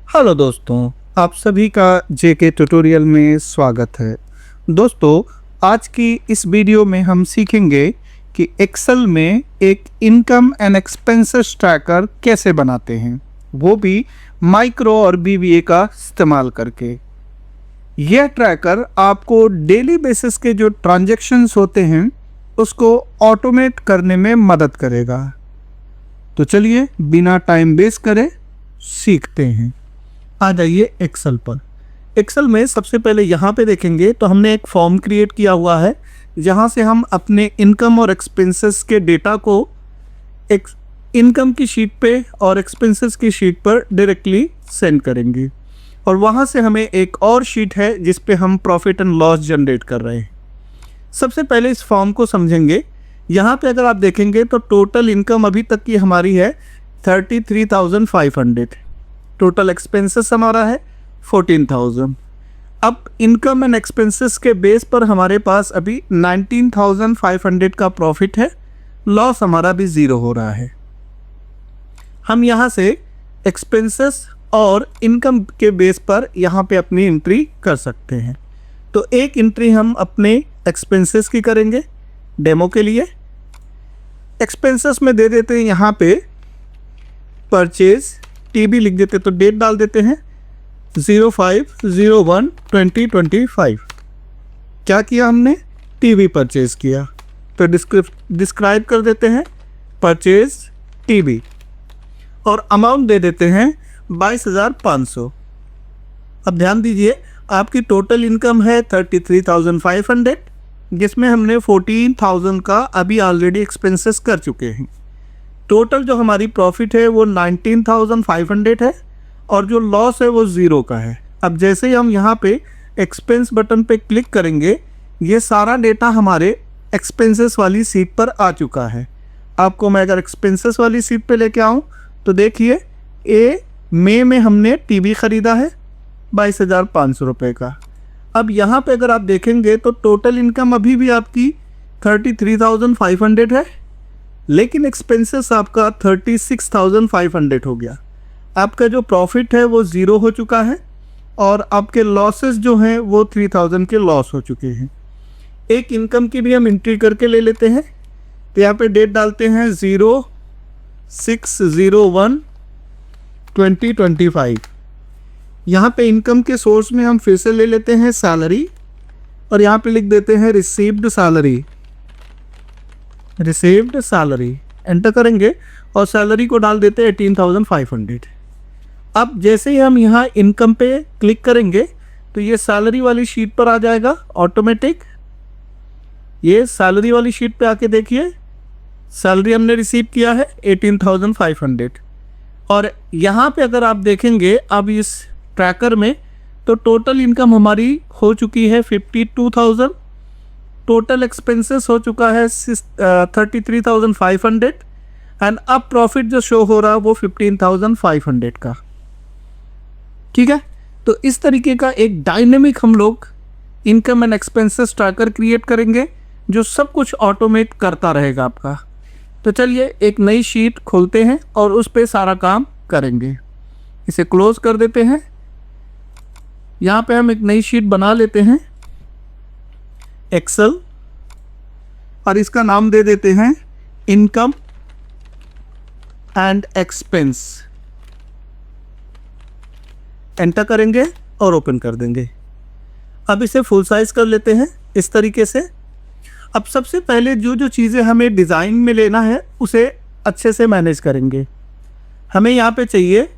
Hello दोस्तों, आप सभी का जेके ट्यूटोरियल में स्वागत है। दोस्तों, आज की इस वीडियो में हम सीखेंगे कि एक्सेल में एक इनकम एंड एक्सपेंसेस ट्रैकर कैसे बनाते हैं, वो भी माइक्रो और बीवीए का इस्तेमाल करके। यह ट्रैकर आपको डेली बेसिस के जो ट्रांजैक्शंस होते हैं उसको ऑटोमेट करने में मदद करेगा। तो चलिए बिना टाइम वेस्ट करे सीखते हैं। आ जाइए एक्सेल पर। एक्सेल में सबसे पहले यहाँ पे देखेंगे तो हमने एक फॉर्म क्रिएट किया हुआ है जहाँ से हम अपने इनकम और एक्सपेंसेस के डेटा को एक इनकम की शीट पे और एक्सपेंसेस की शीट पर डायरेक्टली सेंड करेंगे। और वहाँ से हमें एक और शीट है जिस पे हम प्रॉफिट एंड लॉस जनरेट कर रहे हैं। सबसे पहले इस फॉर्म को समझेंगे। यहाँ पे अगर आप देखेंगे तो टोटल इनकम अभी तक की हमारी है 33,500। टोटल एक्सपेंसेस हमारा है 14,000। अब इनकम एंड एक्सपेंसेस के बेस पर हमारे पास अभी 19,500 का प्रॉफिट है। लॉस हमारा भी ज़ीरो हो रहा है। हम यहाँ से एक्सपेंसेस और इनकम के बेस पर यहाँ पे अपनी एंट्री कर सकते हैं। तो एक एंट्री हम अपने एक्सपेंसेस की करेंगे डेमो के लिए। एक्सपेंसेस में दे देते हैं यहाँ पे परचेज टीबी लिख देते, तो डेट डाल देते हैं 05/01/2025। क्या किया हमने? टीवी परचेज किया। तो डिस्क्राइब कर देते हैं परचेज टीवी और अमाउंट दे देते हैं 22,500। अब ध्यान दीजिए, आपकी टोटल इनकम है 33,500 जिसमें हमने 14,000 का अभी ऑलरेडी एक्सपेंसेस कर चुके हैं। टोटल जो हमारी प्रॉफिट है वो 19,500 है और जो लॉस है वो ज़ीरो का है। अब जैसे ही हम यहाँ पे एक्सपेंस बटन पे क्लिक करेंगे, ये सारा डेटा हमारे एक्सपेंसेस वाली सीट पर आ चुका है। आपको मैं अगर एक्सपेंसेस वाली सीट पे लेके आऊँ तो देखिए, मई में हमने टीवी ख़रीदा है 22,500 रुपये का। अब यहाँ पे अगर आप देखेंगे तो टोटल इनकम अभी भी आपकी 33,500 है, लेकिन एक्सपेंसेस आपका 36,500 हो गया। आपका जो प्रॉफिट है वो ज़ीरो हो चुका है और आपके लॉसेस जो हैं वो 3,000 के लॉस हो चुके हैं। एक इनकम की भी हम एंट्री करके ले लेते हैं। तो यहाँ पे डेट डालते हैं 06/01/2025। यहाँ पे इनकम के सोर्स में हम फिर से ले लेते हैं सैलरी और यहाँ पे लिख देते हैं रिसीव्ड सैलरी। एंटर करेंगे और सैलरी को डाल देते हैं 18,500। अब जैसे ही हम यहाँ इनकम पे क्लिक करेंगे तो ये सैलरी वाली शीट पर आ जाएगा ऑटोमेटिक। ये सैलरी वाली शीट पे आके देखिए, सैलरी हमने रिसीव किया है 18,500। और यहाँ पे अगर आप देखेंगे अब इस ट्रैकर में तो टोटल इनकम हमारी हो चुकी है 52,000। टोटल एक्सपेंसेस हो चुका है 33,500 एंड अब प्रॉफिट जो शो हो रहा है वो 15,500 का। ठीक है, तो इस तरीके का एक डायनेमिक हम लोग income and expenses tracker create करेंगे जो सब कुछ ऑटोमेट करता रहेगा आपका। तो चलिए एक नई शीट खोलते हैं और उस पर सारा काम करेंगे। इसे क्लोज कर देते हैं। यहाँ पे हम एक नई शीट बना लेते हैं एक्सेल और इसका नाम दे देते हैं इनकम एंड एक्सपेंस। एंटर करेंगे और ओपन कर देंगे। अब इसे फुल साइज कर लेते हैं इस तरीके से। अब सबसे पहले जो चीज़ें हमें डिज़ाइन में लेना है उसे अच्छे से मैनेज करेंगे। हमें यहाँ पे चाहिए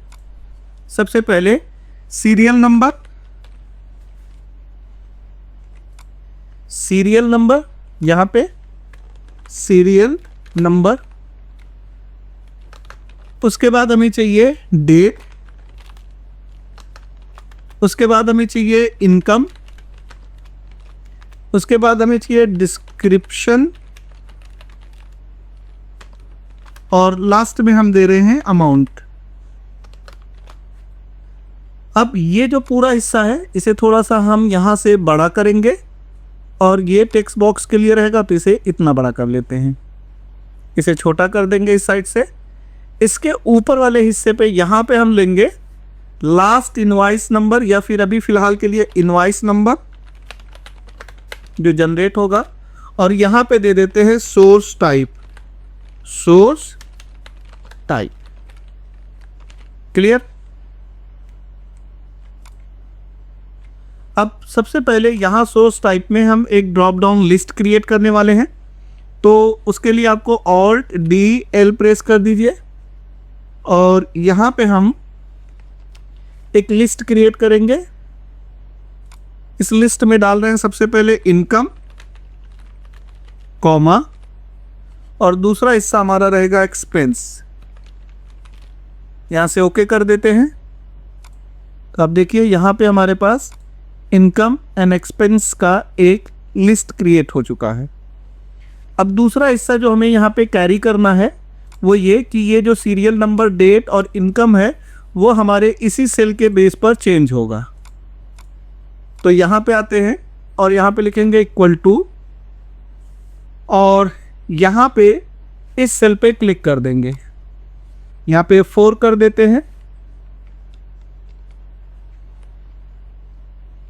सबसे पहले सीरियल नंबर, यहाँ पे सीरियल नंबर। उसके बाद हमें चाहिए डेट। उसके बाद हमें चाहिए इनकम। उसके बाद हमें चाहिए डिस्क्रिप्शन और लास्ट में हम दे रहे हैं अमाउंट। अब ये जो पूरा हिस्सा है इसे थोड़ा सा हम यहाँ से बड़ा करेंगे और ये टेक्स्ट बॉक्स के लिए रहेगा तो इसे इतना बड़ा कर लेते हैं। इसे छोटा कर देंगे इस साइड से। इसके ऊपर वाले हिस्से पे यहाँ पे हम लेंगे लास्ट इनवॉइस नंबर या फिर अभी फिलहाल के लिए इनवॉइस नंबर जो जनरेट होगा, और यहां पे दे देते हैं source type, source type. Clear? अब सबसे पहले यहां सोर्स टाइप में हम एक ड्रॉप डाउन लिस्ट क्रिएट करने वाले हैं, तो उसके लिए आपको ऑल्ट डी एल प्रेस कर दीजिए और यहां पे हम एक लिस्ट क्रिएट करेंगे। इस लिस्ट में डाल रहे हैं सबसे पहले इनकम, कॉमा, और दूसरा हिस्सा हमारा रहेगा एक्सपेंस। यहां से ओके कर देते हैं। तो आप देखिए यहां पे हमारे पास इनकम एंड एक्सपेंस का एक लिस्ट क्रिएट हो चुका है। अब दूसरा हिस्सा जो हमें यहाँ पे कैरी करना है वो ये कि ये जो सीरियल नंबर, डेट और इनकम है वो हमारे इसी सेल के बेस पर चेंज होगा। तो यहाँ पे आते हैं और यहाँ पे लिखेंगे इक्वल टू, और यहाँ पे इस सेल पे क्लिक कर देंगे। यहाँ पे 4 कर देते हैं।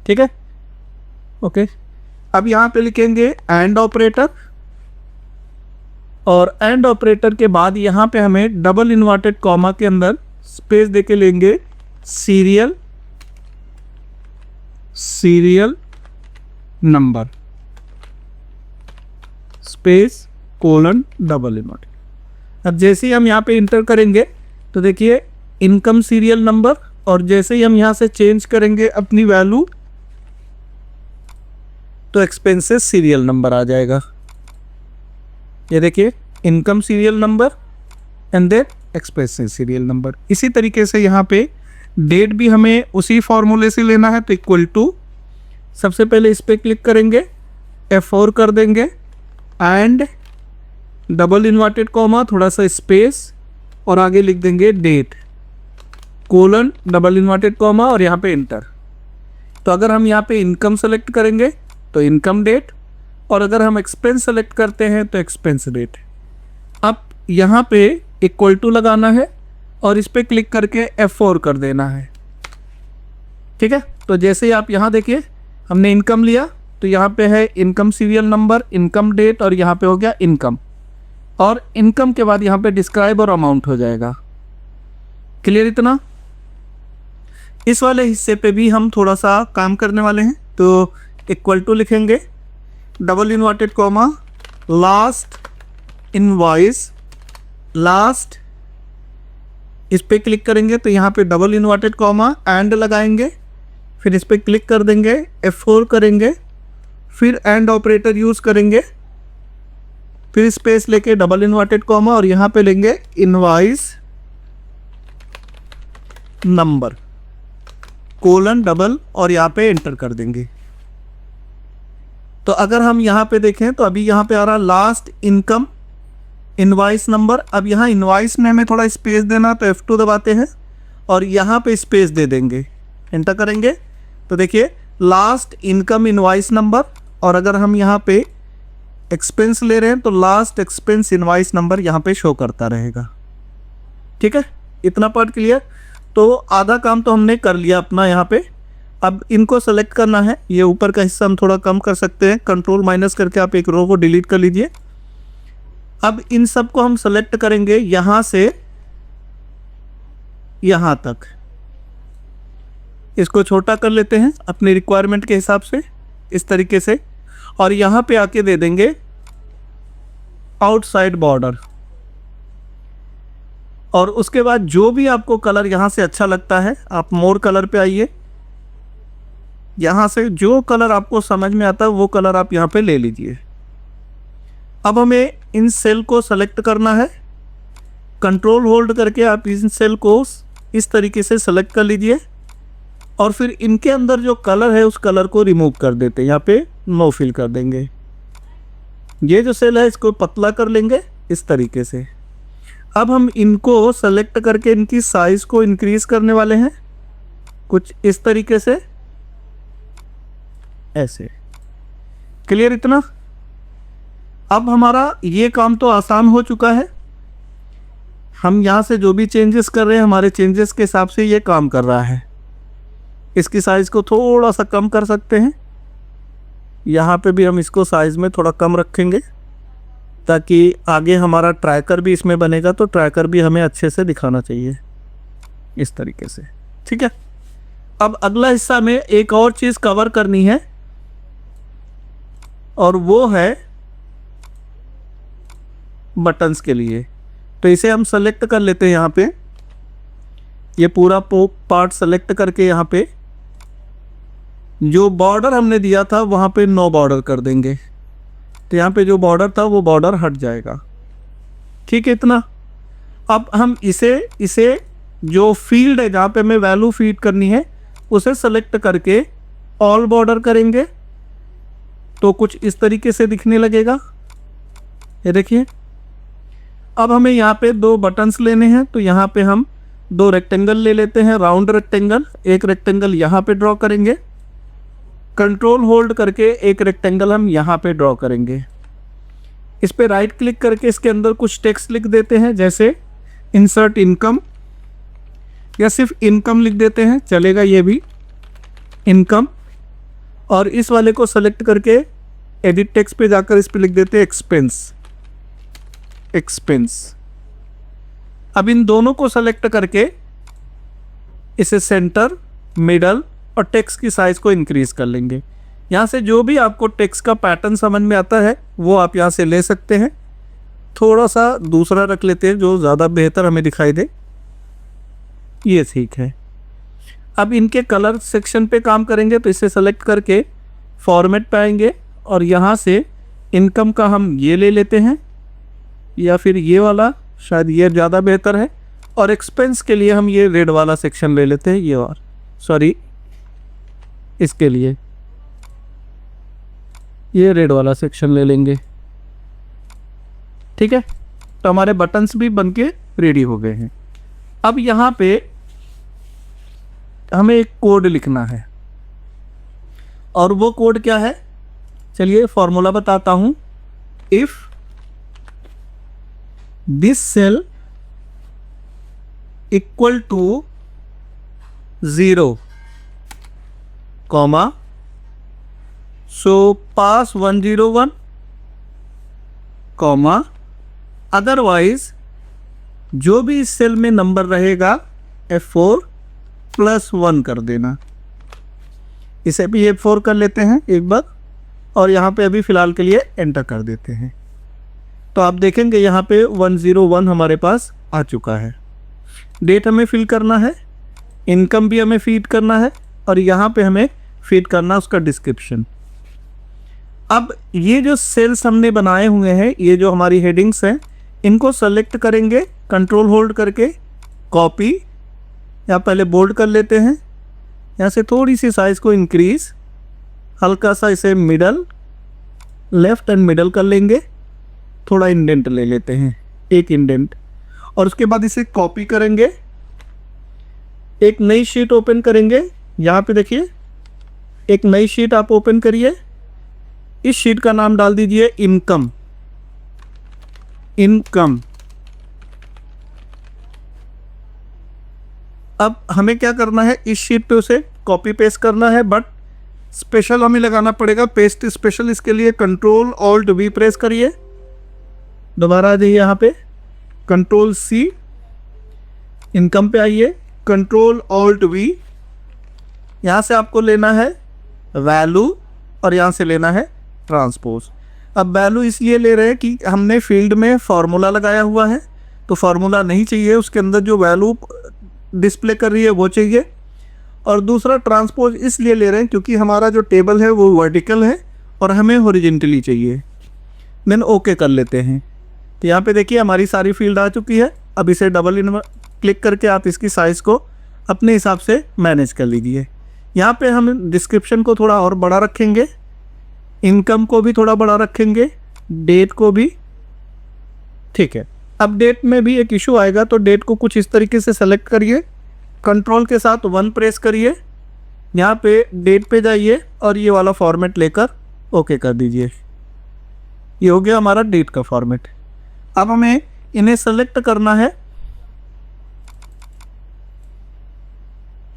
ठीक है, ओके। अब यहाँ पे लिखेंगे एंड ऑपरेटर, और एंड ऑपरेटर के बाद यहाँ पे हमें डबल इन्वर्टेड कॉमा के अंदर स्पेस देके लेंगे serial number space colon double inverted. अब जैसे ही हम यहाँ पे इंटर करेंगे तो देखिए इनकम सीरियल नंबर, और जैसे ही हम यहाँ से चेंज करेंगे अपनी वैल्यू तो एक्सपेंसेस सीरियल नंबर आ जाएगा। ये देखिए income serial number and then expenses serial number. इसी तरीके से यहाँ पे डेट भी हमें उसी फॉर्मूले से लेना है, तो इक्वल टू, सबसे पहले इस पर क्लिक करेंगे, F4 कर देंगे एंड डबल इन्वर्टेड कॉमा, थोड़ा सा स्पेस, और आगे लिख देंगे date colon double inverted comma, और यहाँ पे इंटर। तो अगर हम यहाँ पे इनकम सेलेक्ट करेंगे तो इनकम डेट, और अगर हम एक्सपेंस सेलेक्ट करते हैं तो एक्सपेंस डेट। अब यहाँ पे इक्वल टू लगाना है और इस पर क्लिक करके F4 कर देना है। ठीक है, तो जैसे ही आप यहाँ देखिए हमने इनकम लिया तो यहाँ पे है income serial number, income date, और यहाँ पे हो गया इनकम, और इनकम के बाद यहाँ पे डिस्क्राइब और अमाउंट हो जाएगा। क्लियर इतना? इस वाले हिस्से पे भी हम थोड़ा सा काम करने वाले हैं, तो इक्वल टू लिखेंगे, double inverted comma, last invoice, last, इस पे क्लिक करेंगे तो यहाँ पे डबल इन्वर्टेड कॉमा एंड लगाएंगे, फिर इस पे क्लिक कर देंगे, F4 करेंगे, फिर एंड ऑपरेटर यूज़ करेंगे, फिर स्पेस लेके डबल इन्वर्टेड कॉमा, और यहाँ पे लेंगे इनवॉइस नंबर कोलन डबल, और यहाँ पे एंटर कर देंगे। तो अगर हम यहाँ पे देखें तो अभी यहाँ पे आ रहा लास्ट इनकम इनवॉइस नंबर। अब यहाँ इनवॉइस में हमें थोड़ा स्पेस देना, तो F2 दबाते हैं और यहाँ पे स्पेस दे देंगे, एंटर करेंगे तो देखिए लास्ट इनकम इनवॉइस नंबर, और अगर हम यहाँ पे एक्सपेंस ले रहे हैं तो लास्ट एक्सपेंस इनवॉइस नंबर यहाँ पे शो करता रहेगा। ठीक है, इतना पार्ट क्लियर। तो आधा काम तो हमने कर लिया अपना यहाँ पे। अब इनको सेलेक्ट करना है, ये ऊपर का हिस्सा हम थोड़ा कम कर सकते हैं, कंट्रोल माइनस करके आप एक रो को डिलीट कर लीजिए। अब इन सब को हम सेलेक्ट करेंगे यहाँ से यहाँ तक, इसको छोटा कर लेते हैं अपनी रिक्वायरमेंट के हिसाब से इस तरीके से, और यहाँ पे आके दे देंगे आउटसाइड बॉर्डर, और उसके बाद जो भी आपको कलर यहाँ से अच्छा लगता है आप मोर कलर पे आइए, यहाँ से जो कलर आपको समझ में आता है वो कलर आप यहाँ पे ले लीजिए। अब हमें इन सेल को सेलेक्ट करना है, कंट्रोल होल्ड करके आप इन सेल को इस तरीके से सेलेक्ट कर लीजिए, और फिर इनके अंदर जो कलर है उस कलर को रिमूव कर देते हैं, यहाँ पे नो फिल कर देंगे। ये जो सेल है इसको पतला कर लेंगे इस तरीके से। अब हम इनको सेलेक्ट करके इनकी साइज को इंक्रीज करने वाले हैं कुछ इस तरीके से, ऐसे। क्लियर इतना? अब हमारा ये काम तो आसान हो चुका है। हम यहाँ से जो भी चेंजेस कर रहे हैं हमारे चेंजेस के हिसाब से ये काम कर रहा है। इसकी साइज़ को थोड़ा सा कम कर सकते हैं। यहाँ पे भी हम इसको साइज़ में थोड़ा कम रखेंगे ताकि आगे हमारा ट्रैकर भी इसमें बनेगा, तो ट्रैकर भी हमें अच्छे से दिखाना चाहिए इस तरीके से। ठीक है, अब अगला हिस्सा में एक और चीज़ कवर करनी है और वो है बटन्स के लिए। तो इसे हम सेलेक्ट कर लेते हैं। यहाँ पे ये पूरा पार्ट सेलेक्ट करके यहाँ पे जो बॉर्डर हमने दिया था वहाँ पे नो बॉर्डर कर देंगे। तो यहाँ पे जो बॉर्डर था वो बॉर्डर हट जाएगा। ठीक है, इतना। अब हम इसे जो फील्ड है जहाँ पे हमें वैल्यू फीड करनी है उसे सेलेक्ट करके ऑल बॉर्डर करेंगे तो कुछ इस तरीके से दिखने लगेगा। ये देखिए, अब हमें यहाँ पे 2 बटन्स लेने हैं, तो यहाँ पे हम 2 रेक्टेंगल ले लेते हैं, राउंड रेक्टेंगल। एक रेक्टेंगल यहाँ पे ड्रॉ करेंगे, कंट्रोल होल्ड करके एक रेक्टेंगल हम यहाँ पे ड्रॉ करेंगे। इस पे राइट क्लिक करके इसके अंदर कुछ टेक्स्ट लिख देते हैं, जैसे इंसर्ट इनकम, या सिर्फ इनकम लिख देते हैं, चलेगा ये भी, इनकम। और इस वाले को सेलेक्ट करके एडिट टेक्स्ट पे जाकर इस पे लिख देते हैं एक्सपेंस, एक्सपेंस। अब इन दोनों को सेलेक्ट करके इसे सेंटर, मिडल और टेक्स्ट की साइज को इंक्रीज कर लेंगे। यहाँ से जो भी आपको टेक्स्ट का पैटर्न समझ में आता है वो आप यहाँ से ले सकते हैं। थोड़ा सा दूसरा रख लेते हैं जो ज़्यादा बेहतर हमें दिखाई दे, ये ठीक है। अब इनके कलर सेक्शन पे काम करेंगे, तो इसे सेलेक्ट करके फॉर्मेट पे आएंगे और यहाँ से इनकम का हम ये ले लेते हैं, या फिर ये वाला, शायद ये ज़्यादा बेहतर है। और एक्सपेंस के लिए हम ये रेड वाला सेक्शन ले लेते हैं, ये, और सॉरी इसके लिए ये रेड वाला सेक्शन ले लेंगे। ठीक है, तो हमारे बटन्स भी बनके रेडी हो गए हैं। अब यहाँ पे हमें एक कोड लिखना है, और वो कोड क्या है, चलिए फॉर्मूला बताता हूँ। If this cell equal to 0, comma, so pass 101, comma, otherwise जो भी इस सेल में नंबर रहेगा F4 +1 कर देना। इसे भी F4 कर लेते हैं एक बार, और यहाँ पे अभी फ़िलहाल के लिए एंटर कर देते हैं। तो आप देखेंगे यहाँ पे 101 हमारे पास आ चुका है। डेट हमें फिल करना है, इनकम भी हमें फीड करना है, और यहाँ पे हमें फीड करना उसका डिस्क्रिप्शन। अब ये जो सेल्स हमने बनाए हुए हैं, ये जो हमारी हेडिंग्स हैं, इनको सेलेक्ट करेंगे कंट्रोल होल्ड करके, कॉपी, या पहले बोल्ड कर लेते हैं, यहाँ से थोड़ी सी साइज़ को इंक्रीज, हल्का सा इसे मिडल, लेफ्ट एंड मिडल कर लेंगे, थोड़ा इंडेंट ले लेते हैं, एक इंडेंट, और उसके बाद इसे कॉपी करेंगे, एक नई शीट ओपन करेंगे। यहाँ पे देखिए, एक नई शीट आप ओपन करिए, इस शीट का नाम डाल दीजिए इनकम, इनकम। अब हमें क्या करना है, इस शीट पे उसे कॉपी पेस्ट करना है, बट स्पेशल हमें लगाना पड़ेगा, पेस्ट स्पेशल। इसके लिए कंट्रोल ऑल्ट वी प्रेस करिए, दोबारा आ जाइए यहाँ पे, कंट्रोल सी, इनकम पे आइए, कंट्रोल ऑल्ट वी, यहाँ से आपको लेना है वैल्यू और यहाँ से लेना है ट्रांसपोज। अब वैल्यू इसलिए ले रहे हैं कि हमने फील्ड में फार्मूला लगाया हुआ है, तो फार्मूला नहीं चाहिए, उसके अंदर जो वैल्यू डिस्प्ले कर रही है वो चाहिए। और दूसरा ट्रांसपोज इसलिए ले रहे हैं क्योंकि हमारा जो टेबल है वो वर्टिकल है और हमें हॉरिजॉन्टली चाहिए। देन ओके कर लेते हैं। तो यहाँ पे देखिए हमारी सारी फील्ड आ चुकी है। अब इसे डबल क्लिक करके आप इसकी साइज़ को अपने हिसाब से मैनेज कर लीजिए। यहाँ पे हम डिस्क्रिप्शन को थोड़ा और बड़ा रखेंगे, इनकम को भी थोड़ा बड़ा रखेंगे, डेट को भी। ठीक है, अब डेट में भी एक इशू आएगा, तो डेट को कुछ इस तरीके से सेलेक्ट करिए, कंट्रोल के साथ 1 प्रेस करिए, यहाँ पे डेट पे जाइए और ये वाला फॉर्मेट लेकर ओके कर दीजिए। ये हो गया हमारा डेट का फॉर्मेट। अब हमें इन्हें सेलेक्ट करना है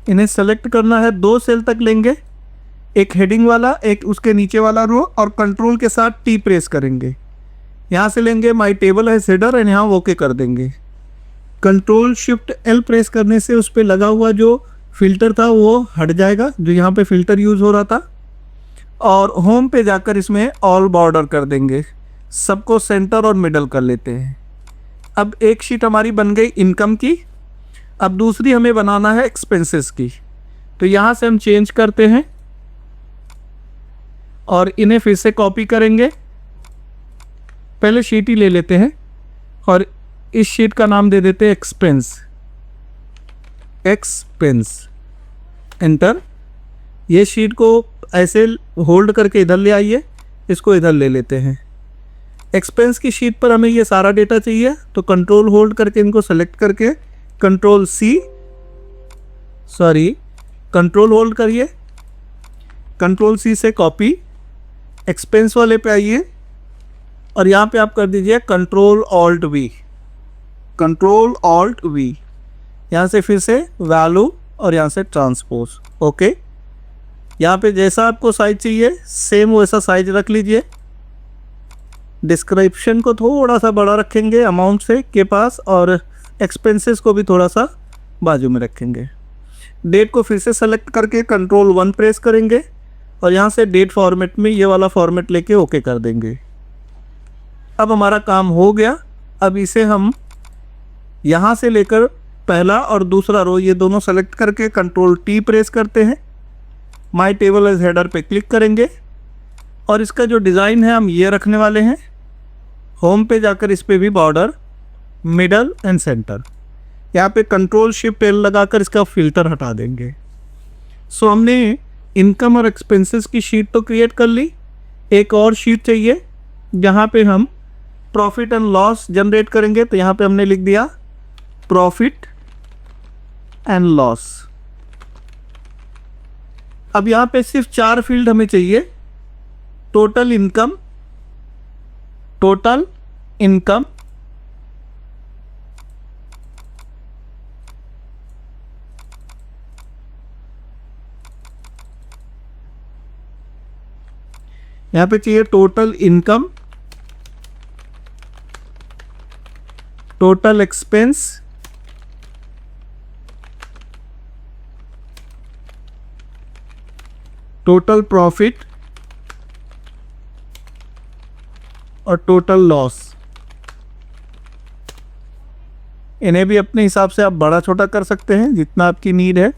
इन्हें सेलेक्ट करना है, 2 सेल तक लेंगे, एक हेडिंग वाला, एक उसके नीचे वाला रो, और कंट्रोल के साथ टी प्रेस करेंगे। यहाँ से लेंगे माई टेबल है हेडर एंड यहाँ ओके कर देंगे। कंट्रोल शिफ्ट एल प्रेस करने से उस पर लगा हुआ जो फिल्टर था वो हट जाएगा, जो यहाँ पे फिल्टर यूज़ हो रहा था। और होम पे जाकर इसमें ऑल बॉर्डर कर देंगे, सबको सेंटर और मिडल कर लेते हैं। अब एक शीट हमारी बन गई इनकम की। अब दूसरी हमें बनाना है एक्सपेंसेस की, तो यहाँ से हम चेंज करते हैं और इन्हें फिर से कॉपी करेंगे। पहले शीट ही ले लेते हैं और इस शीट का नाम दे देते हैं एक्सपेंस। एंटर। ये शीट को ऐसे होल्ड करके इधर ले आइए, इसको इधर ले लेते हैं। एक्सपेंस की शीट पर हमें ये सारा डेटा चाहिए, तो कंट्रोल होल्ड करके इनको सेलेक्ट करके कंट्रोल होल्ड करिए, कंट्रोल सी से कॉपी, एक्सपेंस वाले पे आइए और यहाँ पे आप कर दीजिए कंट्रोल ऑल्ट वी, यहाँ से फिर से वैल्यू और यहाँ से ट्रांसपोज। ओके, यहाँ पे जैसा आपको साइज चाहिए सेम वैसा साइज रख लीजिए। डिस्क्रिप्शन को थोड़ा सा बड़ा रखेंगे अमाउंट से के पास, और एक्सपेंसेस को भी थोड़ा सा बाजू में रखेंगे। डेट को फिर से सेलेक्ट करके कंट्रोल 1 प्रेस करेंगे और यहाँ से डेट फॉर्मेट में ये वाला फॉर्मेट लेके ओके कर देंगे। अब हमारा काम हो गया। अब इसे हम यहाँ से लेकर पहला और दूसरा रो ये दोनों सेलेक्ट करके कंट्रोल टी प्रेस करते हैं, माई टेबल एज हेडर पे क्लिक करेंगे और इसका जो डिज़ाइन है हम ये रखने वाले हैं। होम पे जाकर इस पर भी बॉर्डर, मिडल एंड सेंटर, यहाँ पे कंट्रोल शिफ्ट एल लगाकर इसका फिल्टर हटा देंगे। सो हमने इनकम और एक्सपेंसेस की शीट तो क्रिएट कर ली। एक और शीट चाहिए जहाँ पे हम प्रॉफिट एंड लॉस जनरेट करेंगे, तो यहाँ पे हमने लिख दिया प्रॉफिट एंड लॉस। अब यहाँ पे सिर्फ 4 फील्ड हमें चाहिए, टोटल इनकम, यहाँ पे चाहिए total income, total expense, total profit और टोटल लॉस। इन्हें भी अपने हिसाब से आप बड़ा छोटा कर सकते हैं जितना आपकी नीड है।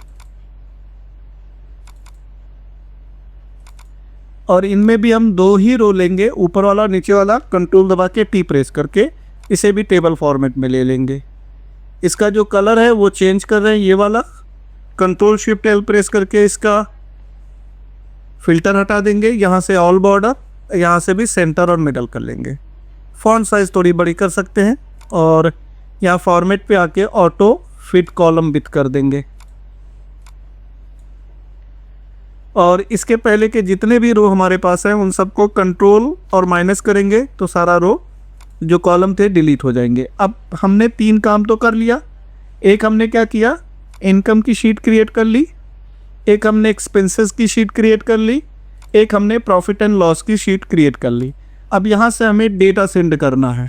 और इनमें भी हम 2 ही रो लेंगे, ऊपर वाला नीचे वाला, कंट्रोल दबा के टी प्रेस करके इसे भी टेबल फॉर्मेट में ले लेंगे। इसका जो कलर है वो चेंज कर रहे हैं, ये वाला कंट्रोल शिफ्ट एल प्रेस करके इसका फिल्टर हटा देंगे, यहाँ से ऑल बॉर्डर, यहाँ से भी सेंटर और मिडल कर लेंगे। फॉन्ट साइज थोड़ी बड़ी कर सकते हैं और यहाँ फॉर्मेट पे आके ऑटो फिट कॉलम विथ कर देंगे। और इसके पहले के जितने भी रो हमारे पास हैं उन सबको कंट्रोल और माइनस करेंगे तो सारा रो जो कॉलम थे डिलीट हो जाएंगे। अब हमने 3 काम तो कर लिया। एक हमने क्या किया, इनकम की शीट क्रिएट कर ली, एक हमने एक्सपेंसेस की शीट क्रिएट कर ली, एक हमने प्रॉफिट एंड लॉस की शीट क्रिएट कर ली। अब यहाँ से हमें डेटा सेंड करना है,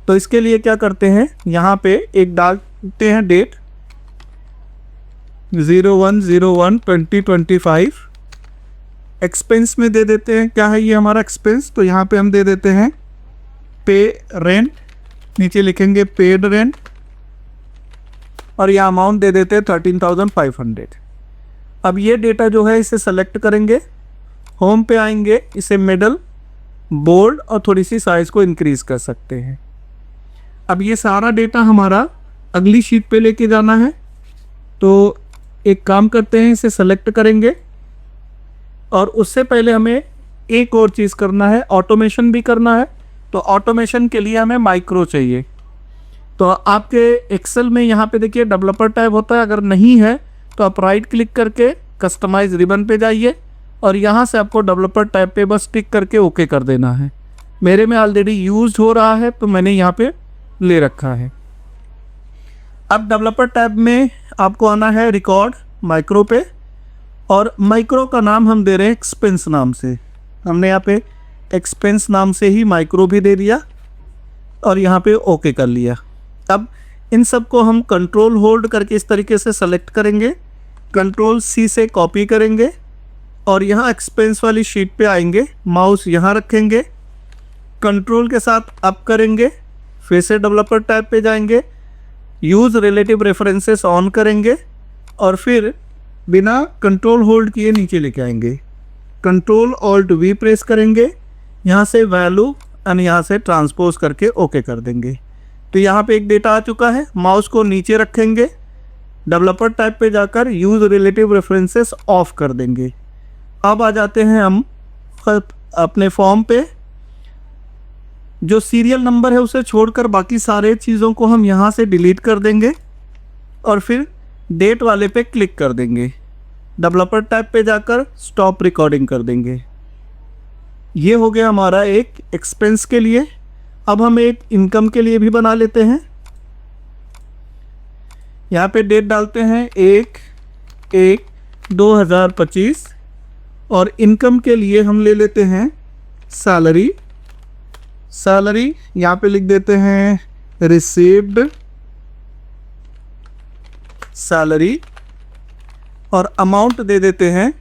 तो इसके लिए क्या करते हैं, यहाँ पे एक डालते हैं डेट 01/01/2025। एक्सपेंस में दे देते हैं, क्या है ये हमारा एक्सपेंस, तो यहाँ पे हम दे देते हैं पे रेंट, नीचे लिखेंगे पेड रेंट और यह अमाउंट दे देते हैं 13,500। अब ये डेटा जो है इसे सेलेक्ट करेंगे, होम पे आएंगे, इसे मिडल, बोल्ड और थोड़ी सी साइज को इंक्रीज कर सकते हैं। अब ये सारा डेटा हमारा अगली शीट पे लेके जाना है, तो एक काम करते हैं, इसे सेलेक्ट करेंगे और उससे पहले हमें एक और चीज़ करना है, ऑटोमेशन भी करना है। तो ऑटोमेशन के लिए हमें माइक्रो चाहिए। तो आपके एक्सेल में यहाँ पे देखिए डेवलपर टैब होता है, अगर नहीं है तो आप राइट क्लिक करके कस्टमाइज रिबन पे जाइए और यहाँ से आपको डेवलपर टैब पे बस टिक करके ओके कर देना है। मेरे में ऑलरेडी यूज हो रहा है तो मैंने यहाँ पे ले रखा है। अब डेवलपर टैब में आपको आना है रिकॉर्ड, माइक्रो पे, और माइक्रो का नाम हम दे रहे हैं एक्सपेंस नाम से। हमने यहाँ पे एक्सपेंस नाम से ही माइक्रो भी दे दिया और यहाँ पे ओके कर लिया। अब इन सब को हम कंट्रोल होल्ड करके इस तरीके से सेलेक्ट करेंगे, कंट्रोल सी से कॉपी करेंगे और यहाँ एक्सपेंस वाली शीट पे आएंगे, माउस यहाँ रखेंगे, कंट्रोल के साथ अप करेंगे, फिर से डेवलपर टैब पे जाएंगे, यूज़ रिलेटिव रेफरेंसेस ऑन करेंगे और फिर बिना कंट्रोल होल्ड किए नीचे लेके आएंगे, कंट्रोल ऑल्ट वी प्रेस करेंगे, यहाँ से वैल्यू एंड यहाँ से ट्रांसपोज करके ओके कर देंगे। तो यहाँ पे एक डेटा आ चुका है। माउस को नीचे रखेंगे, डेवलपर टाइप पे जाकर यूज़ रिलेटिव रेफरेंसेस ऑफ कर देंगे। अब आ जाते हैं हम अपने फॉर्म पे। जो सीरियल नंबर है उसे छोड़कर बाकी सारे चीज़ों को हम यहाँ से डिलीट कर देंगे और फिर डेट वाले पे क्लिक कर देंगे, डेवलपर टैब पे जाकर स्टॉप रिकॉर्डिंग कर देंगे। ये हो गया हमारा एक एक्सपेंस के लिए। अब हम एक इनकम के लिए भी बना लेते हैं। यहाँ पे डेट डालते हैं 1/1/2025 और इनकम के लिए हम ले लेते हैं सैलरी। सैलरी यहाँ पे लिख देते हैं रिसीव्ड सैलरी और अमाउंट दे देते हैं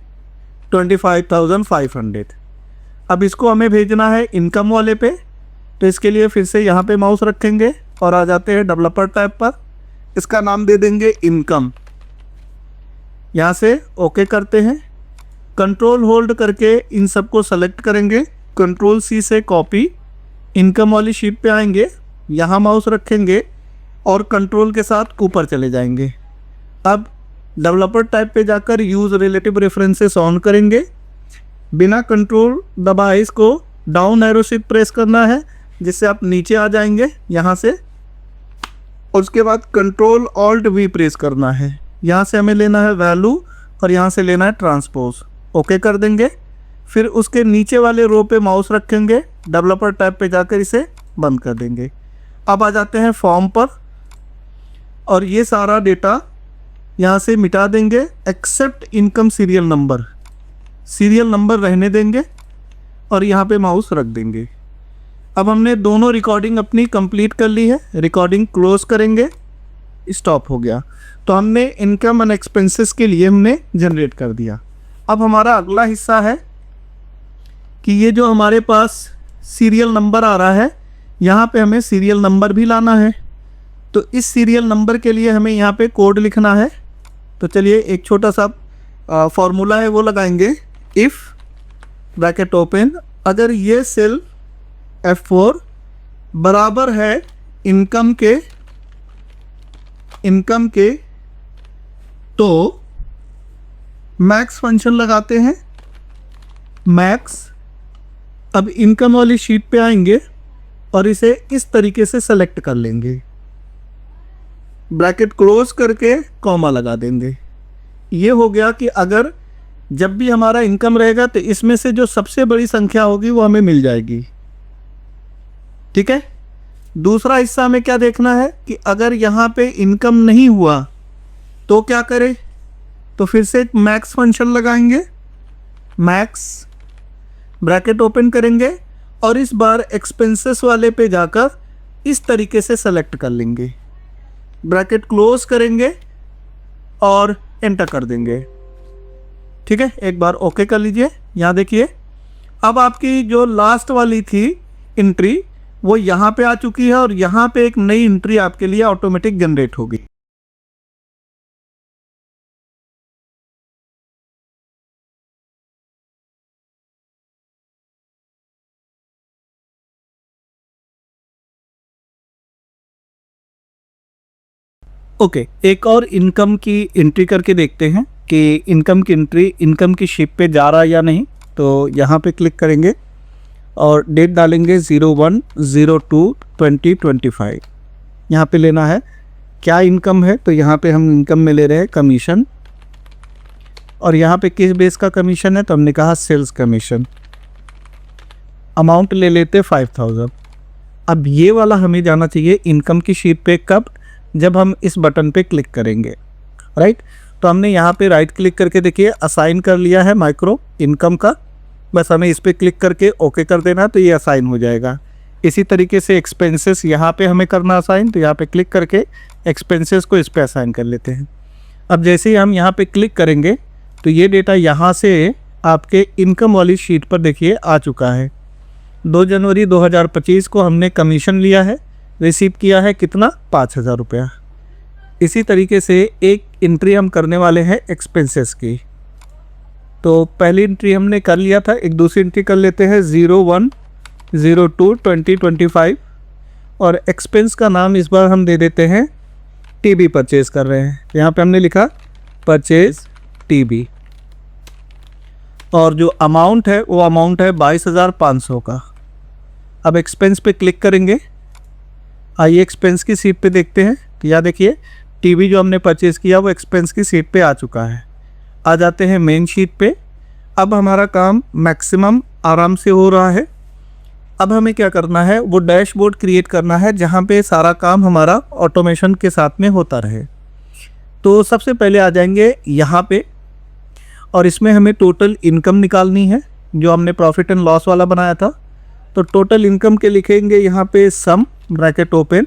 25,500। अब इसको हमें भेजना है इनकम वाले पे, तो इसके लिए फिर से यहाँ पे माउस रखेंगे और आ जाते हैं डेवलपर टैब पर। इसका नाम दे देंगे इनकम। यहाँ से ओके करते हैं, कंट्रोल होल्ड करके इन सबको सेलेक्ट करेंगे, कंट्रोल सी से कॉपी, इनकम वाली शीट पे आएंगे, यहाँ माउस रखेंगे और कंट्रोल के साथ ऊपर चले जाएंगे। अब डेवलपर टाइप पे जाकर यूज़ रिलेटिव रेफरेंसेस ऑन करेंगे, बिना कंट्रोल दबाए इसको डाउन एरो शिफ्ट प्रेस करना है जिससे आप नीचे आ जाएंगे यहाँ से। उसके बाद कंट्रोल ऑल्ट वी प्रेस करना है, यहाँ से हमें लेना है वैल्यू और यहाँ से लेना है ट्रांसपोज। ओके कर देंगे, फिर उसके नीचे वाले रो पे माउस रखेंगे, डेवलपर टैब पे जाकर इसे बंद कर देंगे। अब आ जाते हैं फॉर्म पर और ये सारा डेटा यहाँ से मिटा देंगे except income serial number. Serial number रहने देंगे और यहाँ पे माउस रख देंगे। अब हमने दोनों रिकॉर्डिंग अपनी कंप्लीट कर ली है, रिकॉर्डिंग क्लोज करेंगे, स्टॉप हो गया। तो हमने इनकम एंड एक्सपेंसेस के लिए हमने जनरेट कर दिया। अब हमारा अगला हिस्सा है कि ये जो हमारे पास सीरियल नंबर आ रहा है, यहाँ पे हमें सीरियल नंबर भी लाना है। तो इस सीरियल नंबर के लिए हमें यहाँ पे कोड लिखना है। तो चलिए एक छोटा सा फॉर्मूला है वो लगाएंगे, इफ़ ब्रैकेट ओपन, अगर ये सेल F4 बराबर है इनकम के तो मैक्स फंक्शन लगाते हैं, मैक्स। अब इनकम वाली शीट पे आएंगे और इसे इस तरीके से सेलेक्ट कर लेंगे, ब्रैकेट क्लोज करके कॉमा लगा देंगे। ये हो गया कि अगर जब भी हमारा इनकम रहेगा तो इसमें से जो सबसे बड़ी संख्या होगी वो हमें मिल जाएगी। ठीक है। दूसरा हिस्सा में क्या देखना है कि अगर यहाँ पे इनकम नहीं हुआ तो क्या करें, तो फिर से एक मैक्स फंक्शन लगाएंगे, मैक्स ब्रैकेट ओपन करेंगे और इस बार एक्सपेंसेस वाले पे जाकर इस तरीके से सेलेक्ट कर लेंगे, ब्रैकेट क्लोज करेंगे और एंटर कर देंगे। ठीक है, एक बार ओके कर लीजिए। यहाँ देखिए अब आपकी जो लास्ट वाली थी एंट्री वो यहाँ पे आ चुकी है और यहाँ पे एक नई एंट्री आपके लिए ऑटोमेटिक जनरेट होगी। ओके, एक और इनकम की एंट्री करके देखते हैं कि इनकम की एंट्री इनकम की शीट पे जा रहा है या नहीं। तो यहाँ पे क्लिक करेंगे और डेट डालेंगे 01/02/2025। यहाँ पे लेना है क्या इनकम है, तो यहाँ पे हम इनकम में ले रहे हैं कमीशन और यहाँ पे किस बेस का कमीशन है, तो हमने कहा सेल्स कमीशन। अमाउंट ले लेते 5000। अब ये वाला हमें जाना चाहिए इनकम की शीट पे कब, जब हम इस बटन पे क्लिक करेंगे, राइट। तो हमने यहाँ पे राइट क्लिक करके देखिए असाइन कर लिया है माइक्रो इनकम का। बस हमें इस पर क्लिक करके ओके कर देना, तो ये असाइन हो जाएगा। इसी तरीके से एक्सपेंसेस यहाँ पे हमें करना असाइन, तो यहाँ पे क्लिक करके एक्सपेंसेस को इस पे असाइन कर लेते हैं। अब जैसे ही हम यहाँ पे क्लिक करेंगे तो ये डेटा यहाँ से आपके इनकम वाली शीट पर देखिए आ चुका है। 2 जनवरी 2025 को हमने कमीशन लिया है, रिसीव किया है कितना, 5,000 रुपया। इसी तरीके से एक एंट्री हम करने वाले हैं एक्सपेंसेस की। तो पहली एंट्री हमने कर लिया था, एक दूसरी एंट्री कर लेते हैं 01/02/2025 और एक्सपेंस का नाम इस बार हम दे देते हैं टीबी परचेज कर रहे हैं। यहाँ पे हमने लिखा परचेज टीबी और जो अमाउंट है वो अमाउंट है 22,500 का। अब एक्सपेंस पे क्लिक करेंगे, आइए एक्सपेंस की सीट पे देखते हैं। तो यहाँ देखिए टीवी जो हमने परचेज़ किया वो एक्सपेंस की सीट पे आ चुका है। आ जाते हैं मेन शीट पे। अब हमारा काम मैक्सिमम आराम से हो रहा है। अब हमें क्या करना है, वो डैशबोर्ड क्रिएट करना है जहाँ पे सारा काम हमारा ऑटोमेशन के साथ में होता रहे। तो सबसे पहले आ जाएंगे यहाँ पे और इसमें हमें टोटल इनकम निकालनी है जो हमने प्रॉफिट एंड लॉस वाला बनाया था। तो टोटल इनकम के लिखेंगे यहाँ पे सम ब्रैकेट ओपन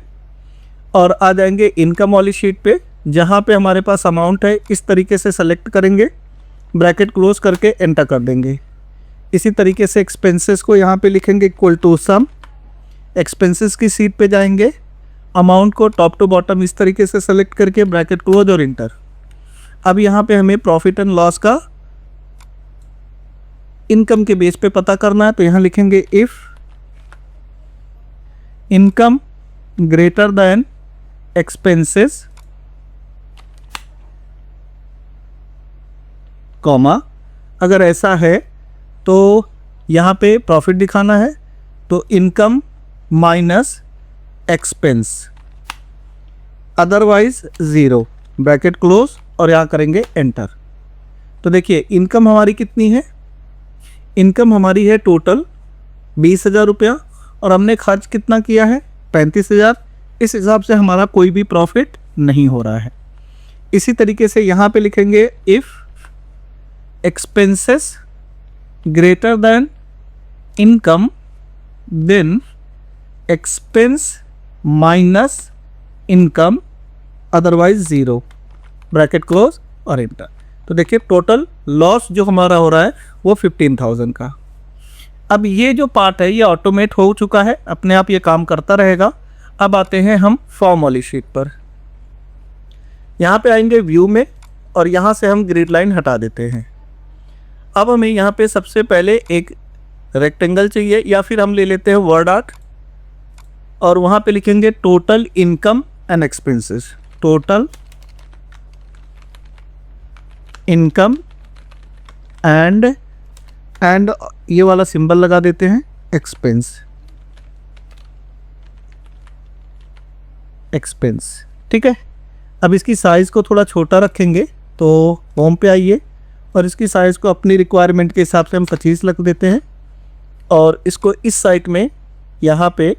और आ जाएंगे इनकम वाली शीट पे जहाँ पे हमारे पास अमाउंट है। इस तरीके से सेलेक्ट करेंगे, ब्रैकेट क्लोज करके एंटर कर देंगे। इसी तरीके से एक्सपेंसेस को यहाँ पे लिखेंगे इक्वल टू सम। एक्सपेंसेस की सीट पे जाएंगे, अमाउंट को टॉप टू बॉटम इस तरीके से सेलेक्ट करके ब्रैकेट क्लोज और इंटर। अब यहाँ पे हमें प्रॉफिट एंड लॉस का इनकम के बेस पे पता करना है। तो यहाँ लिखेंगे if income greater than expenses comma, अगर ऐसा है तो यहाँ पे प्रॉफिट दिखाना है, तो income minus expense, otherwise zero, bracket close और यहाँ करेंगे एंटर। तो देखिए इनकम हमारी कितनी है, इनकम हमारी है टोटल 20,000 रुपया और हमने खर्च कितना किया है 35,000। इस हिसाब से हमारा कोई भी प्रॉफिट नहीं हो रहा है। इसी तरीके से यहाँ पे लिखेंगे if expenses greater than income then expense minus income otherwise zero, bracket close और एंटर। तो देखिए टोटल लॉस जो हमारा हो रहा है वो 15,000 का। अब ये जो पार्ट है ये ऑटोमेट हो चुका है, अपने आप ये काम करता रहेगा। अब आते हैं हम फॉर्म वाली शीट पर। यहाँ पे आएंगे व्यू में और यहाँ से हम ग्रिड लाइन हटा देते हैं। अब हमें यहाँ पे सबसे पहले एक रेक्टेंगल चाहिए या फिर हम ले लेते हैं वर्ड आर्ट और वहाँ पे लिखेंगे total income and expenses, total income and ये वाला सिंबल लगा देते हैं एक्सपेंस, ठीक है। अब इसकी साइज़ को थोड़ा छोटा रखेंगे, तो होम पे आइए और इसकी साइज़ को अपनी रिक्वायरमेंट के हिसाब से हम 25 रख देते हैं और इसको इस साइड में यहाँ पे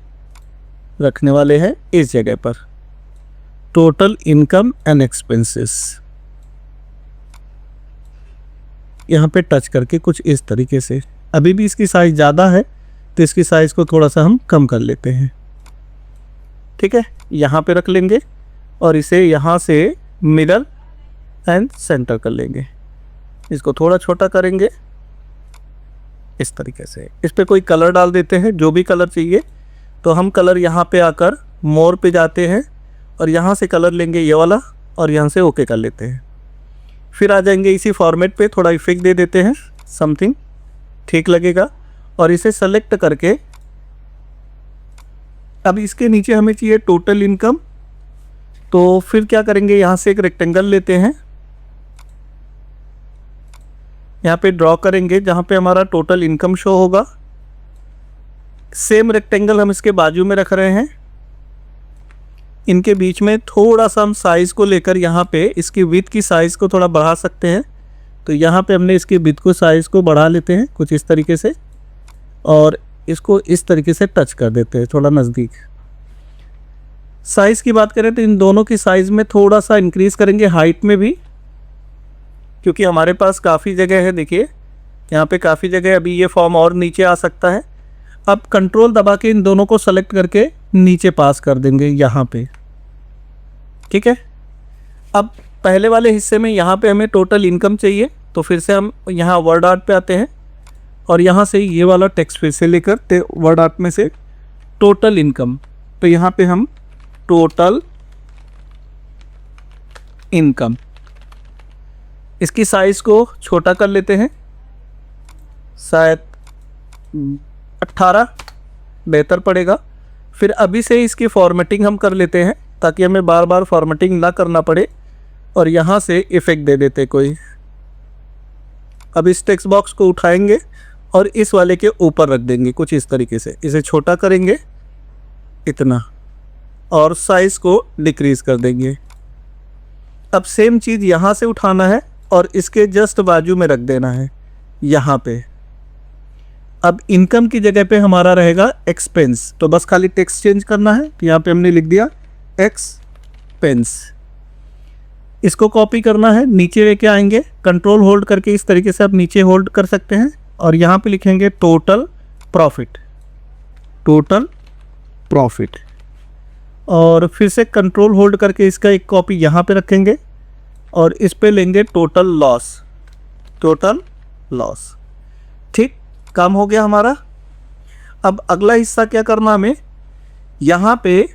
रखने वाले हैं इस जगह पर, टोटल इनकम एंड एक्सपेंसेस। यहाँ पे टच करके कुछ इस तरीके से। अभी भी इसकी साइज़ ज़्यादा है तो इसकी साइज़ को थोड़ा सा हम कम कर लेते हैं, ठीक है। यहाँ पे रख लेंगे और इसे यहाँ से मिडल एंड सेंटर कर लेंगे। इसको थोड़ा छोटा करेंगे इस तरीके से। इस पे कोई कलर डाल देते हैं, जो भी कलर चाहिए। तो हम कलर यहाँ पे आकर मोर पे जाते हैं और यहाँ से कलर लेंगे ये वाला और यहाँ से ओके कर लेते हैं। फिर आ जाएंगे इसी फॉर्मेट पे, थोड़ा इफेक्ट दे देते हैं, समथिंग ठीक लगेगा और इसे सेलेक्ट करके अब इसके नीचे हमें चाहिए टोटल इनकम। तो फिर क्या करेंगे, यहाँ से एक रेक्टेंगल लेते हैं, यहाँ पे ड्रॉ करेंगे जहाँ पे हमारा टोटल इनकम शो होगा। सेम रेक्टेंगल हम इसके बाजू में रख रहे हैं। इनके बीच में थोड़ा सा हम साइज़ को लेकर यहाँ पे इसकी विड्थ की साइज़ को थोड़ा बढ़ा सकते हैं। तो यहाँ पे हमने इसकी विड्थ को साइज़ को बढ़ा लेते हैं कुछ इस तरीके से और इसको इस तरीके से टच कर देते हैं थोड़ा नज़दीक। साइज़ की बात करें तो इन दोनों की साइज़ में थोड़ा सा इंक्रीज़ करेंगे, हाइट में भी क्योंकि हमारे पास काफ़ी जगह है। देखिए यहाँ पे काफ़ी जगह, अभी ये फॉर्म और नीचे आ सकता है। अब कंट्रोल दबा के इन दोनों को सेलेक्ट करके नीचे पास कर देंगे यहाँ पे, ठीक है। अब पहले वाले हिस्से में यहाँ पे हमें टोटल इनकम चाहिए, तो फिर से हम यहाँ वर्ड आर्ट पे आते हैं और यहाँ से ये वाला टेक्स्ट फिर से लेकर वर्ड आर्ट में से टोटल इनकम, तो यहाँ पे हम टोटल इनकम, इसकी साइज़ को छोटा कर लेते हैं, शायद 18 बेहतर पड़ेगा। फिर अभी से इसकी फॉर्मेटिंग हम कर लेते हैं ताकि हमें बार बार फॉर्मेटिंग ना करना पड़े, और यहाँ से इफ़ेक्ट दे देते कोई। अब इस टेक्स्ट बॉक्स को उठाएंगे और इस वाले के ऊपर रख देंगे कुछ इस तरीके से, इसे छोटा करेंगे इतना और साइज़ को डिक्रीज़ कर देंगे। अब सेम चीज़ यहाँ से उठाना है और इसके जस्ट बाजू में रख देना है यहाँ पे। अब इनकम की जगह पे हमारा रहेगा एक्सपेंस, तो बस खाली टेक्स्ट चेंज करना है। तो यहाँ पे हमने लिख दिया एक्सपेंस। इसको कॉपी करना है, नीचे लेके आएंगे, कंट्रोल होल्ड करके इस तरीके से आप नीचे होल्ड कर सकते हैं और यहाँ पे लिखेंगे टोटल प्रॉफिट, टोटल प्रॉफिट। और फिर से कंट्रोल होल्ड करके इसका एक कॉपी यहाँ पे रखेंगे और इस पे लेंगे टोटल लॉस, टोटल लॉस। ठीक, काम हो गया हमारा। अब अगला हिस्सा क्या करना हमें, यहाँ पे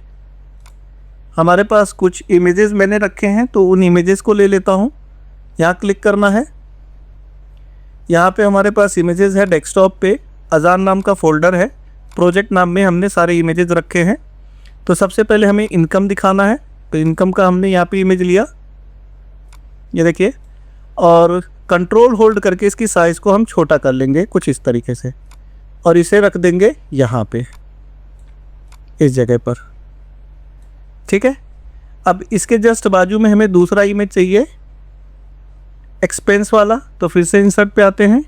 हमारे पास कुछ इमेजेस मैंने रखे हैं, तो उन इमेजेस को ले लेता हूँ। यहाँ क्लिक करना है, यहाँ पे हमारे पास इमेजेस है। डेस्कटॉप पे अजान नाम का फोल्डर है, प्रोजेक्ट नाम में हमने सारे इमेजेस रखे हैं। तो सबसे पहले हमें इनकम दिखाना है, तो इनकम का हमने यहाँ पे इमेज लिया, ये देखिए, और कंट्रोल होल्ड करके इसकी साइज़ को हम छोटा कर लेंगे कुछ इस तरीके से और इसे रख देंगे यहाँ पे इस जगह पर, ठीक है। अब इसके जस्ट बाजू में हमें दूसरा इमेज चाहिए एक्सपेंस वाला, तो फिर से इंसर्ट पे आते हैं,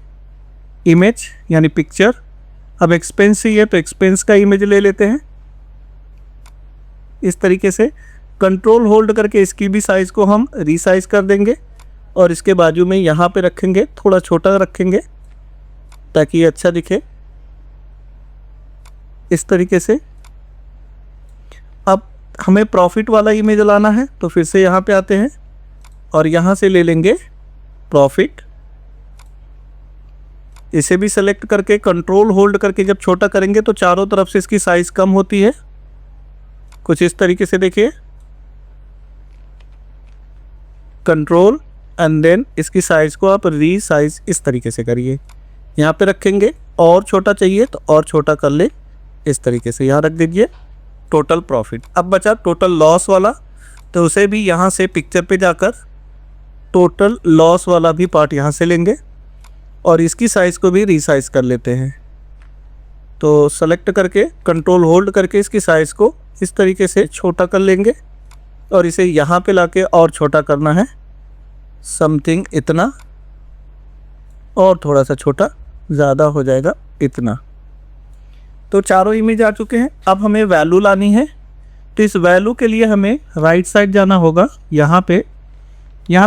इमेज यानी पिक्चर। अब एक्सपेंस ही है तो एक्सपेंस का इमेज ले लेते हैं इस तरीके से। कंट्रोल होल्ड करके इसकी भी साइज़ को हम रीसाइज कर देंगे और इसके बाजू में यहाँ पे रखेंगे, थोड़ा छोटा रखेंगे ताकि ये अच्छा दिखे इस तरीके से। अब हमें प्रॉफिट वाला इमेज लाना है, तो फिर से यहाँ पे आते हैं और यहाँ से ले लेंगे प्रॉफिट। इसे भी सेलेक्ट करके कंट्रोल होल्ड करके जब छोटा करेंगे तो चारों तरफ से इसकी साइज़ कम होती है कुछ इस तरीके से। देखिए, कंट्रोल एंड देन इसकी साइज़ को आप रीसाइज इस तरीके से करिए, यहाँ पे रखेंगे। और छोटा चाहिए तो और छोटा कर ले इस तरीके से, यहाँ रख दीजिए टोटल प्रॉफिट। अब बचा टोटल लॉस वाला, तो उसे भी यहाँ से पिक्चर पे जाकर टोटल लॉस वाला भी पार्ट यहाँ से लेंगे और इसकी साइज़ को भी रीसाइज कर लेते हैं। तो सेलेक्ट करके कंट्रोल होल्ड करके इसकी साइज़ को इस तरीके से छोटा कर लेंगे और इसे यहाँ पे लाके और छोटा करना है, समथिंग इतना, और थोड़ा सा छोटा, ज़्यादा हो जाएगा इतना। तो चारों इमेज आ चुके हैं। अब हमें वैल्यू लानी है, तो इस वैल्यू के लिए हमें राइट साइड जाना होगा। यहाँ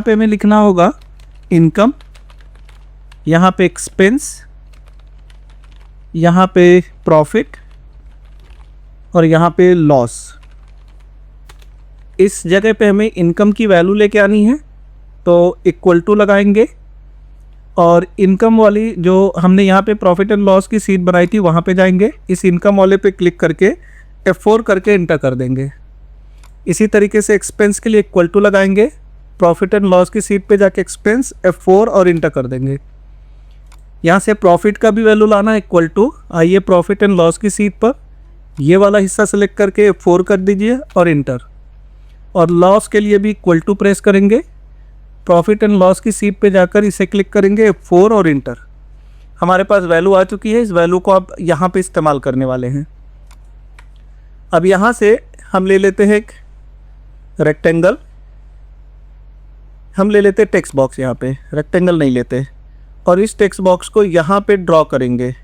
पे हमें लिखना होगा इनकम, यहाँ पे एक्सपेंस, यहाँ पे प्रॉफिट और यहाँ पे लॉस। इस जगह पे हमें इनकम की वैल्यू लेके आनी है, तो इक्वल टू लगाएंगे और इनकम वाली जो हमने यहाँ पे प्रॉफिट एंड लॉस की शीट बनाई थी वहाँ पे जाएंगे। इस इनकम वाले पे क्लिक करके F4 करके इंटर कर देंगे। इसी तरीके से एक्सपेंस के लिए इक्वल टू लगाएंगे, प्रॉफिट एंड लॉस की शीट पे जाके एक्सपेंस F4 और इंटर कर देंगे। यहाँ से प्रॉफिट का भी वैल्यू लाना है इक्वल टू, आइए प्रॉफिट एंड लॉस की शीट पर ये वाला हिस्सा सेलेक्ट करके F4 कर दीजिए और इंटर। और लॉस के लिए भी इक्वल टू प्रेस करेंगे, प्रॉफिट एंड लॉस की शीट पे जाकर इसे क्लिक करेंगे F4 और इंटर। हमारे पास वैल्यू आ चुकी है, इस वैल्यू को आप यहाँ पे इस्तेमाल करने वाले हैं। अब यहाँ से हम ले लेते हैं एक रेक्टेंगल, हम ले लेते हैं टेक्स्ट बॉक्स, यहाँ पे रेक्टेंगल नहीं लेते, और इस टेक्स्ट बॉक्स को यहाँ पे ड्रॉ करेंगे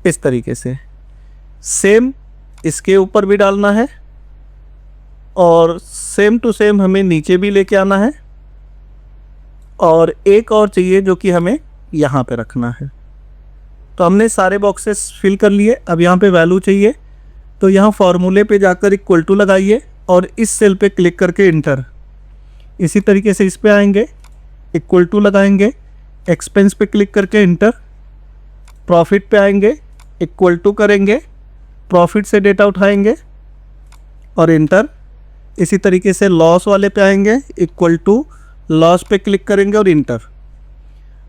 इस तरीके से। सेम इसके ऊपर भी डालना है और सेम टू सेम हमें नीचे भी लेके आना है और एक और चाहिए जो कि हमें यहाँ पे रखना है। तो हमने सारे बॉक्सेस फिल कर लिए। अब यहाँ पे वैल्यू चाहिए, तो यहाँ फॉर्मूले पे जाकर इक्वल टू लगाइए और इस सेल पे क्लिक करके इंटर। इसी तरीके से इस पे आएंगे, इक्वल टू लगाएंगे, एक्सपेंस पे क्लिक करके इंटर, प्रॉफिट पे आएंगे, इक्वल टू करेंगे, प्रॉफिट से डेटा उठाएंगे और इंटर। इसी तरीके से लॉस वाले पे आएंगे, इक्वल टू, लॉस पे क्लिक करेंगे और इंटर।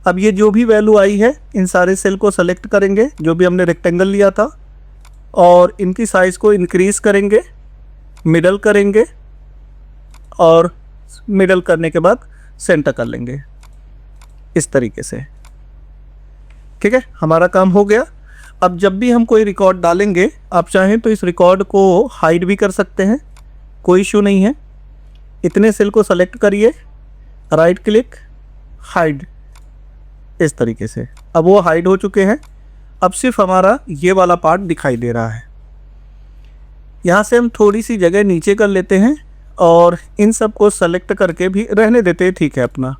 अब ये जो भी वैल्यू आई है इन सारे सेल को सेलेक्ट करेंगे जो भी हमने रेक्टेंगल लिया था और इनकी साइज़ को इंक्रीज़ करेंगे, मिडल करेंगे और मिडल करने के बाद सेंटर कर लेंगे इस तरीके से। ठीक है, हमारा काम हो गया। अब जब भी हम कोई रिकॉर्ड डालेंगे, आप चाहें तो इस रिकॉर्ड को हाइड भी कर सकते हैं, कोई इशू नहीं है। इतने सेल को सेलेक्ट करिए, राइट क्लिक, हाइड, इस तरीके से। अब वो हाइड हो चुके हैं। अब सिर्फ हमारा ये वाला पार्ट दिखाई दे रहा है। यहाँ से हम थोड़ी सी जगह नीचे कर लेते हैं और इन सब को सेलेक्ट करके भी रहने देते हैं, ठीक है अपना।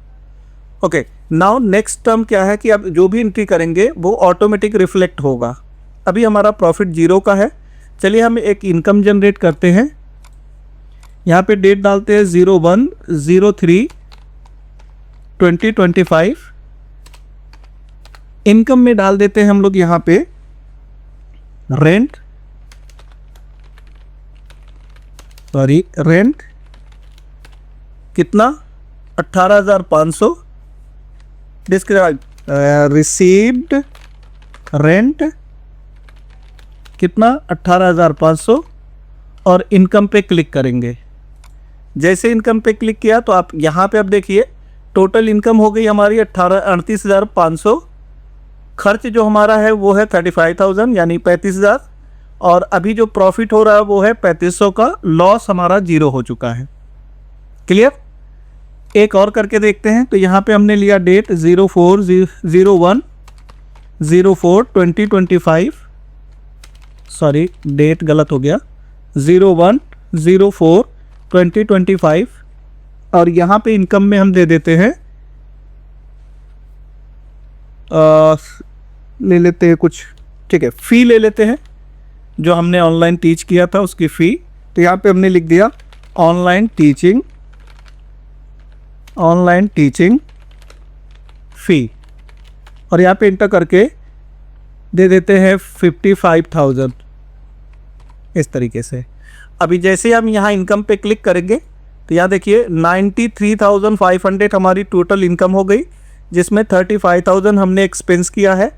ओके, नाउ नेक्स्ट टर्म क्या है कि अब जो भी एंट्री करेंगे वो ऑटोमेटिक रिफ्लेक्ट होगा। अभी हमारा प्रॉफिट 0 का है। चलिए हम एक इनकम जनरेट करते हैं। यहाँ पे डेट डालते हैं 01/03/2025। इनकम में डाल देते हैं हम लोग यहाँ पे रेंट कितना, 18,500। डिस्क्राइब रिसीव्ड रेंट कितना, 18,500 और इनकम पे क्लिक करेंगे। जैसे इनकम पे क्लिक किया तो आप यहाँ पे अब देखिए टोटल इनकम हो गई हमारी 38,500। खर्च जो हमारा है वो है 35,000 यानी 35,000 और अभी जो प्रॉफिट हो रहा है वो है 3,500 का। लॉस हमारा 0 हो चुका है। क्लियर? एक और करके देखते हैं। तो यहाँ पे हमने लिया डेट 01/04/2025। सॉरी, डेट गलत हो गया, 01/04/2025 और यहाँ पे इनकम में हम दे देते हैं ले लेते हैं कुछ, ठीक है, फ़ी ले लेते हैं जो हमने ऑनलाइन टीच किया था उसकी फ़ी। तो यहाँ पे हमने लिख दिया ऑनलाइन टीचिंग फ़ी और यहाँ पे इंटर करके दे देते हैं 55,000 इस तरीके से। अभी जैसे हम यहाँ इनकम पे क्लिक करेंगे तो यहाँ देखिए 93,500 हमारी टोटल इनकम हो गई, जिसमें 35,000 हमने एक्सपेंस किया है।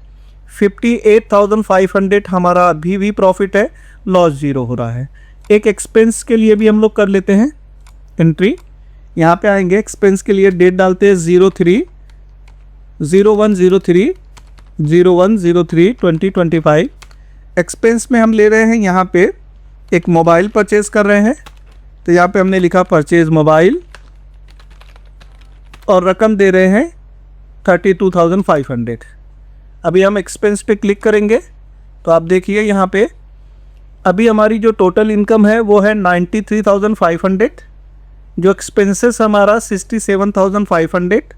58,500 हमारा अभी भी प्रॉफिट है, लॉस 0 हो रहा है। एक एक्सपेंस के लिए भी हम लोग कर लेते हैं एंट्री। यहाँ पे आएंगे, एक्सपेंस के लिए डेट डालते हैं 01/03/2025। एक्सपेंस में हम ले रहे हैं यहाँ पे एक मोबाइल परचेज़ कर रहे हैं, तो यहाँ पे हमने लिखा परचेज़ मोबाइल और रकम दे रहे हैं 32,500। अभी हम एक्सपेंस पे क्लिक करेंगे तो आप देखिए यहाँ पे अभी हमारी जो टोटल इनकम है वो है 93,500, जो एक्सपेंसेस हमारा 67,500